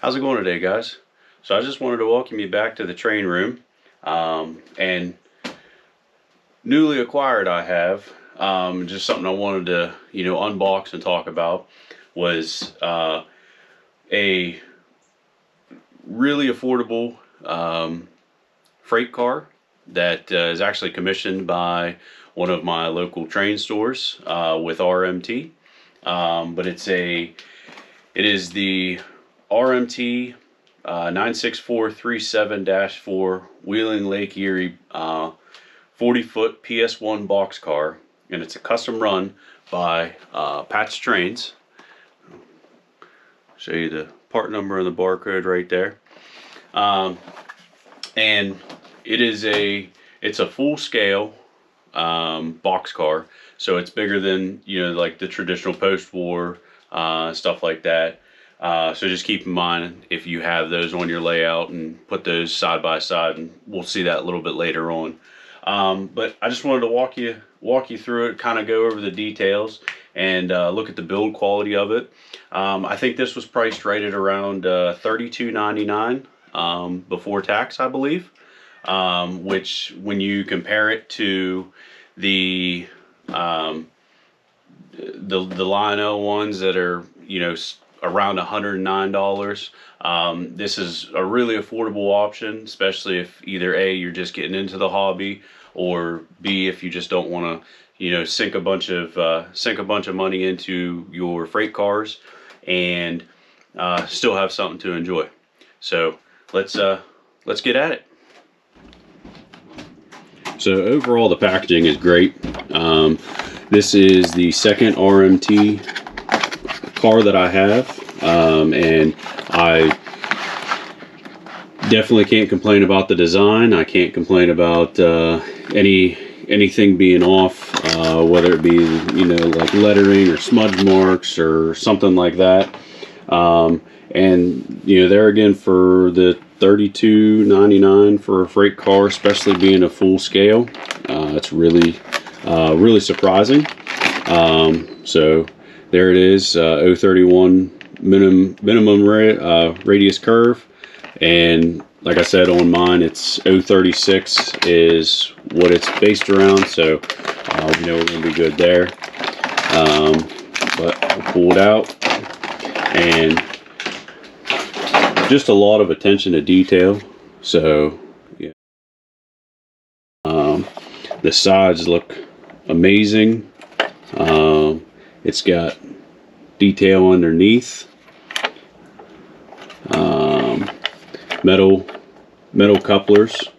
How's it going today, guys? So I just wanted to welcome you back to the train room. And newly acquired, I have just something I wanted to unbox and talk about was a really affordable freight car that is actually commissioned by one of my local train stores with RMT. But it is the RMT 96437-4 Wheeling Lake Erie 40-foot PS1 box car, and it's a custom run by Pat's Trains. Show you the part number and the barcode right there. And it's a full scale box car, so it's bigger than like the traditional post-war stuff like that. So just keep in mind if you have those on your layout and put those side by side, and we'll see that a little bit later on. But I just wanted to walk you through it, kind of go over the details and look at the build quality of it. I think this was priced right at around $32.99 before tax, I believe. Which, when you compare it to the Lionel ones that are around $109, this is a really affordable option, especially if either A, you're just getting into the hobby, or B, if you just don't want to sink a bunch of money into your freight cars and still have something to enjoy. So let's get at it. So overall, the packaging is great. This is the second RMT car that I have, and I definitely can't complain about the design. I can't complain about anything being off, whether it be like lettering or smudge marks or something like that. And there again, for the $32.99 for a freight car, especially being a full scale, it's really surprising. So there it is, 031 minimum radius curve, and like I said, on mine it's 036 is what it's based around, so we know we're going to be good there. But I'll pull it out, and just a lot of attention to detail. So yeah, the sides look amazing. It's got detail underneath, metal couplers.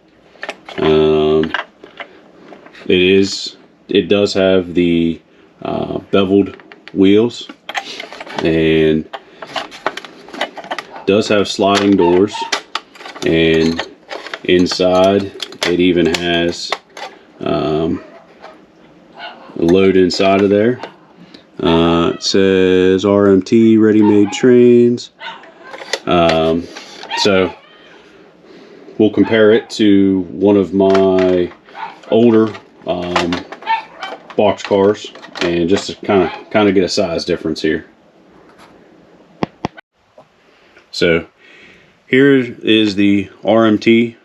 It does have the beveled wheels, and does have sliding doors, and inside it even has a load inside of there. It says RMT ready-made trains. So we'll compare it to one of my older box cars, and just to kind of get a size difference here. So here is the RMT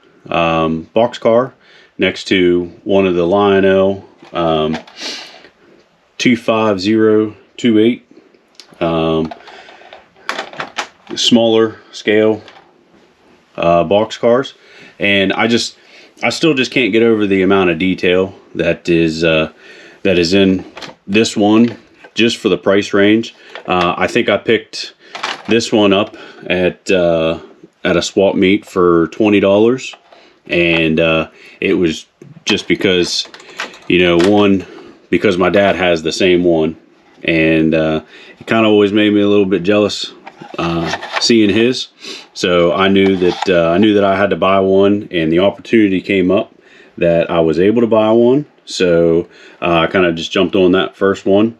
box car next to one of the Lionel 25028 smaller scale box cars, and I still just can't get over the amount of detail that is in this one, just for the price range. I think I picked this one up at a swap meet for $20, and it was just because because my dad has the same one, and it kind of always made me a little bit jealous seeing his. So I knew that I had to buy one, and the opportunity came up that I was able to buy one. So I kind of just jumped on that first one.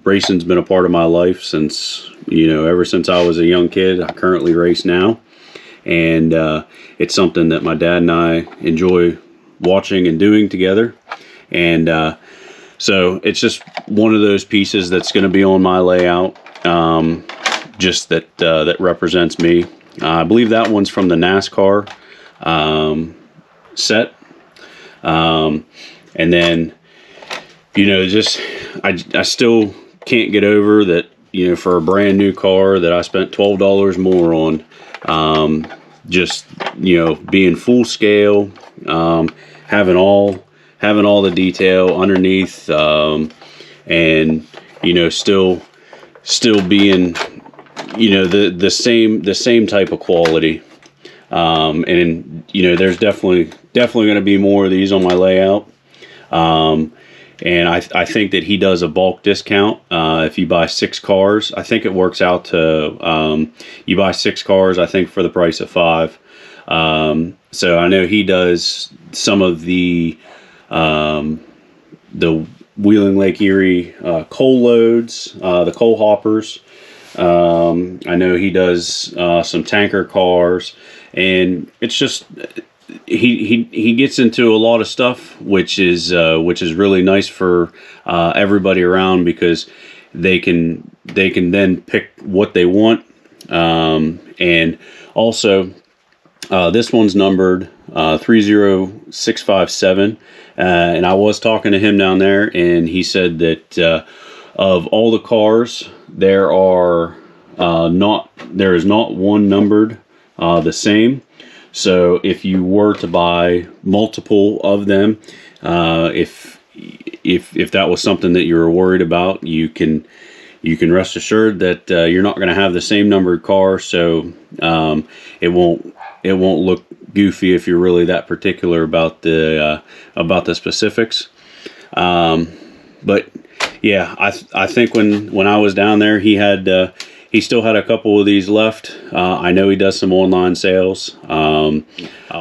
Racing's been a part of my life since ever since I was a young kid. I currently race now, and it's something that my dad and I enjoy watching and doing together. And so it's just one of those pieces that's going to be on my layout. just that represents me. I believe that one's from the NASCAR set. And then, just I still can't get over that, for a brand new car that I spent $12 more on, just, being full scale, having all the detail underneath, and, still being, the same type of quality. And there's definitely going to be more of these on my layout. And I think that he does a bulk discount. If you buy 6 cars, I think it works out to, you buy 6 cars, I think, for the price of 5. So I know he does some of the Wheeling Lake Erie coal loads, the coal hoppers. I know he does some tanker cars, and it's just he gets into a lot of stuff, which is really nice for everybody around, because they can then pick what they want, and also this one's numbered 30657, and I was talking to him down there, and he said that of all the cars, there is not one numbered the same. So if you were to buy multiple of them, if that was something that you were worried about, you can rest assured that you're not going to have the same numbered car. So it won't look goofy if you're really that particular about the specifics. But yeah, I think when I was down there, he still had a couple of these left. I know he does some online sales. I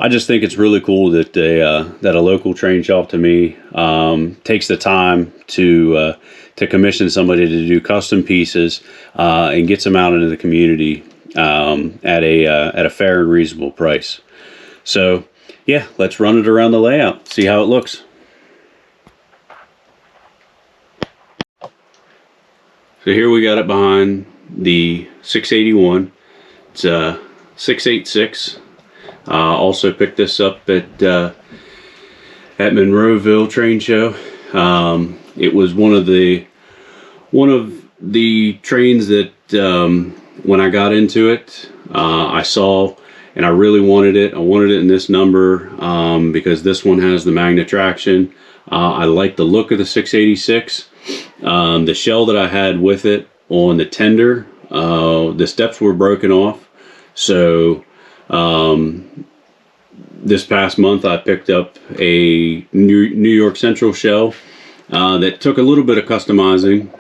just think it's really cool that a local train shop to me takes the time to commission somebody to do custom pieces and gets them out into the community at a fair and reasonable price. So yeah, let's run it around the layout, see how it looks. So here we got it behind the 681. It's a 686. Also picked this up at Monroeville Train Show. It was one of the trains that when I got into it, I saw, and I really wanted it. I wanted it in this number because this one has the Magna traction. I like the look of the 686. The shell that I had with it on the tender, the steps were broken off. So this past month I picked up a New York Central shell that took a little bit of customizing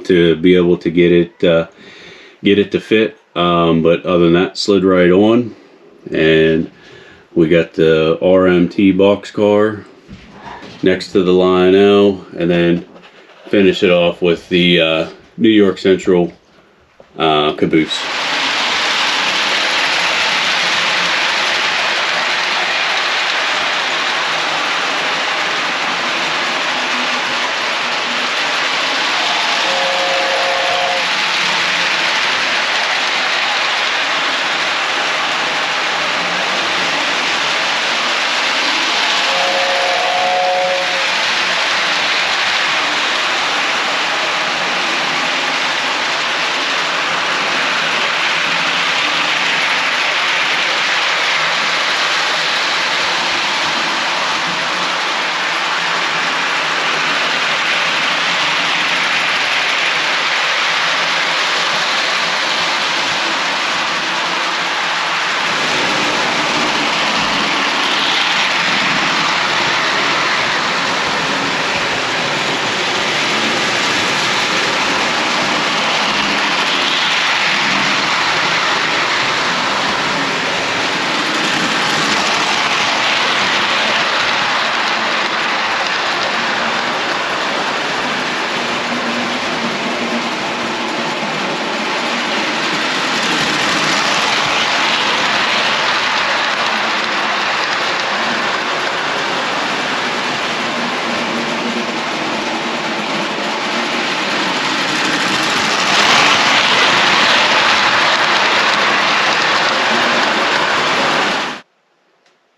to be able to get it to fit. But other than that, slid right on. And we got the RMT boxcar next to the Lionel, and then finish it off with the New York Central caboose.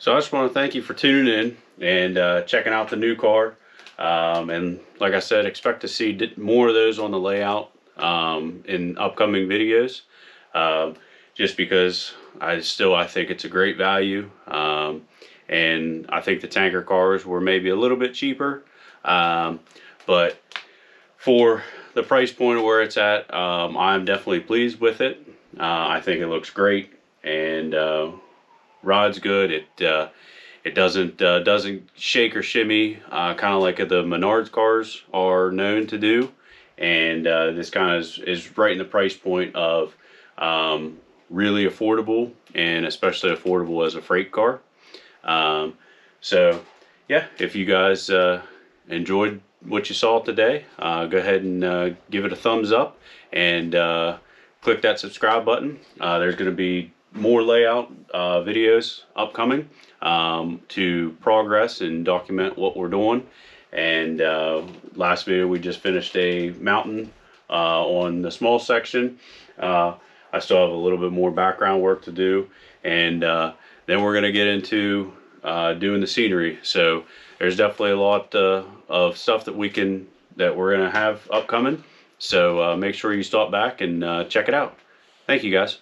So I just want to thank you for tuning in and checking out the new car. And like I said, expect to see more of those on the layout in upcoming videos. Just because I think it's a great value. And I think the tanker cars were maybe a little bit cheaper. But for the price point of where it's at, I'm definitely pleased with it. I think it looks great and rides good. It doesn't shake or shimmy, kind of like the Menards cars are known to do. And this kind of is right in the price point of really affordable, and especially affordable as a freight car. So yeah, if you guys enjoyed what you saw today, go ahead and give it a thumbs up and click that subscribe button. There's going to be more layout videos upcoming to progress and document what we're doing. And last video we just finished a mountain on the small section. I still have a little bit more background work to do, and then we're going to get into doing the scenery. So there's definitely a lot of stuff that we're going to have upcoming. So make sure you stop back and check it out. Thank you guys.